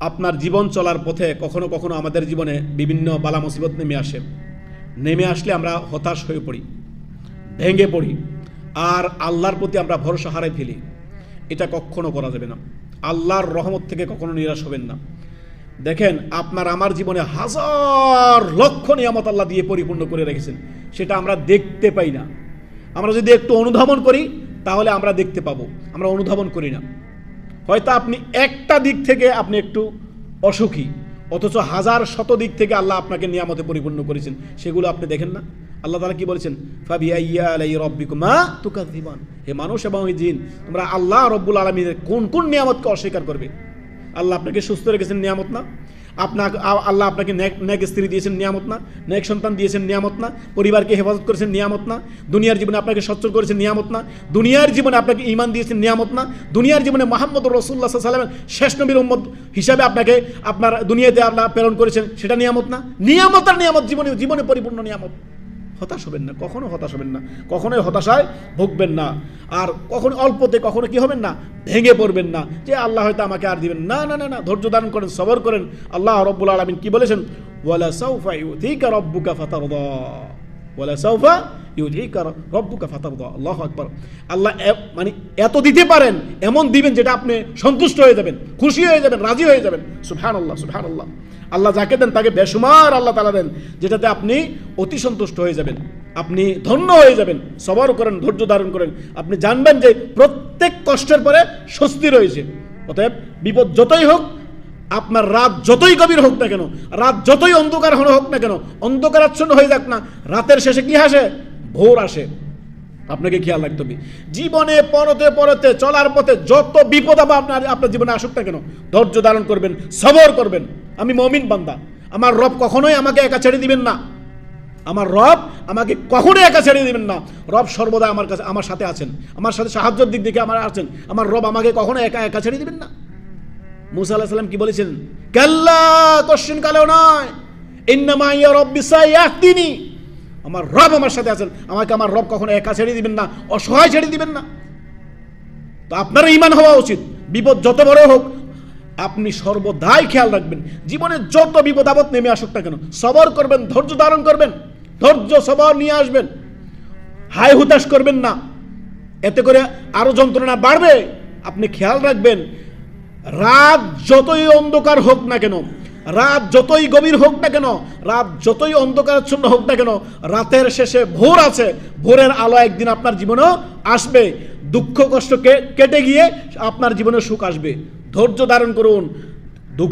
আপনার জীবন চলার পথে কখনো কখনো আমাদের জীবনে বিভিন্ন বালা মুসিবত নেমে আসলে আমরা হতাশ হয়ে পড়ি, ভেঙে পড়ি, আর আল্লাহর প্রতি আমরা ভরসা হারাই ফেলি। এটা কখনো করা যাবে না। আল্লাহর রহমত থেকে কখনো নিরাশ হবেন না। দেখেন, আপনার আমার জীবনে হাজার লক্ষ নিয়ামত আল্লাহ দিয়ে পরিপূর্ণ করে রেখেছেন, সেটা আমরা দেখতে পাই না। আমরা যদি একটু অনুধাবন করি তাহলে আমরা দেখতে পাবো, আমরা অনুধাবন করি না। হয়তো আপনি একটা দিক থেকে আপনি একটু অসুখী, অথচ হাজার শত দিক থেকে আল্লাহ আপনাকে নিয়ামতে পরিপূর্ণ করেছেন, সেগুলো আপনি দেখেন না। আল্লাহ তাআলা কি বলেছেন? ফাবিআইয়ি আলাই রাব্বিকুমা তুকাযযিবান। হে মানুষ এবং জিন, তোমরা আল্লাহ রব্বুল আলামিনের কোন কোন নিয়ামতকে অস্বীকার করবে? আল্লাহ আপনাকে সুস্থ রেখেছেন, নিয়ামত না? আল্লাহ আপনাকে নেক স্ত্রী দিয়েছেন, নিয়ামত না? নেক সন্তান দিয়েছেন, নিয়ামত না? পরিবারকে হেফাজত করেছেন, নিয়ামত না? দুনিয়ার জীবনে আপনাকে সচ্ছল করেছেন, নিয়ামত না? দুনিয়ার জীবনে আপনাকে ঈমান দিয়েছেন, নিয়ামত না? দুনিয়ার জীবনে মুহাম্মদুর রাসূলুল্লাহ সাল্লাল্লাহু আলাইহি ওয়াসাল্লামের শেষ নবীর উম্মত হিসাবে আপনাকে আপনার দুনিয়াতে আল্লাহ প্রেরণ করেছেন, সেটা নিয়ামত না? নিয়ামত আর নিয়ামত, জীবনে পরিপূর্ণ নিয়ামত। হতাশ হবেন না, কখনো হতাশ হবেন না, কখনোই হতাশায় ভুগবেন না। আর কখনো অল্পতে কখনো কি হবেন না, ভেঙে পড়বেন না যে আল্লাহ হয়তো আমাকে আর দিবেন না। না না না, ধৈর্য ধারণ করেন, সবর করেন। আল্লাহ রাব্বুল আলামিন কি বলেছেন? ওয়ালা সাউফা ইউতিকা রাব্বুকা ফাতারদা, ওয়ালা সাউফা ইউতিকা রাব্বুকা ফাতারদা। আল্লাহু আকবার। আল্লাহ মানে এত দিতে পারেন, এমন দিবেন যেটা আপনি সন্তুষ্ট হয়ে যাবেন, খুশি হয়ে যাবেন, রাজি হয়ে যাবেন। সুবহানাল্লাহ, সুবহানাল্লাহ। আল্লাহ যাকে দেন তাকে বেশুমার আল্লাহ তাআলা দেন, যেটাতে আপনি অতি সন্তুষ্ট হয়ে যাবেন, আপনি ধন্য হয়ে যাবেন। সবর করেন, ধৈর্য ধারণ করেন, আপনি জানবেন যে প্রত্যেক কষ্টের পরে স্বস্তি রয়েছে। অতএব বিপদ যতই হোক, আপনার রাত যতই গভীর হোক না কেন, রাত যতই অন্ধকার হোক না কেন, অন্ধকারাচ্ছন্ন হয়ে যাক না, রাতের শেষে কি আসে? ভোর আসে। আপনাকে খেয়াল রাখতে হবে। জীবনে পরতে চলার পথে যত বিপদ আপনার জীবনে আসুক না কেন, ধৈর্য ধারণ করবেন, সবর করবেন। আমি মুমিন বান্দা, আমার রব কখনোই আমাকে একা ছেড়ে দিবেন না। আমার রব আমাকে কখনোই একা ছেড়ে দিবেন না। রব সর্বদা আমার সাথে আছেন, আমার সাথে সাহায্যের দিক থেকে আমার আছেন। আমার রব আমাকে কখনো একা ছেড়ে দিবেন না। মুসা আলাইহিস সালাম কি বলেছেন? কাল্লা, কোশ্চেন কালেও নয়, ইন্নামা ইয়া রাব্বি সায়াহদিনি। আমার রব আমার সাথে আছেন, আমাকে আমার রব কখনো একা ছেড়ে দিবেন না, অসহায় ছেড়ে দিবেন না। তো আপনার ঈমান হওয়া উচিত। বিপদ যত বড় হোক, আপনি সর্বদাই খেয়াল রাখবেন, জীবনে যত বিপদ আপদ নেমে আসুক না কেন, সবর করবেন, ধৈর্য ধারণ করবেন, ধৈর্য সবর নিয়ে আসবেন, হায় হুতাশ করবেন না। এতে করে আরো যন্ত্রণা বাড়বে। আপনি খেয়াল রাখবেন, রাত যতই অন্ধকার হোক না কেন, রাত যতই গভীর হোক না কেন, রাত যতই অন্ধকারাচ্ছন্ন হোক না কেন, রাতের শেষে ভোর আছে। ভোরের আলো একদিন আপনার জীবনেও আসবে। দুঃখ কষ্ট কেটে গিয়ে আপনার জীবনে সুখ আসবে। ধৈর্য ধারণ করুন।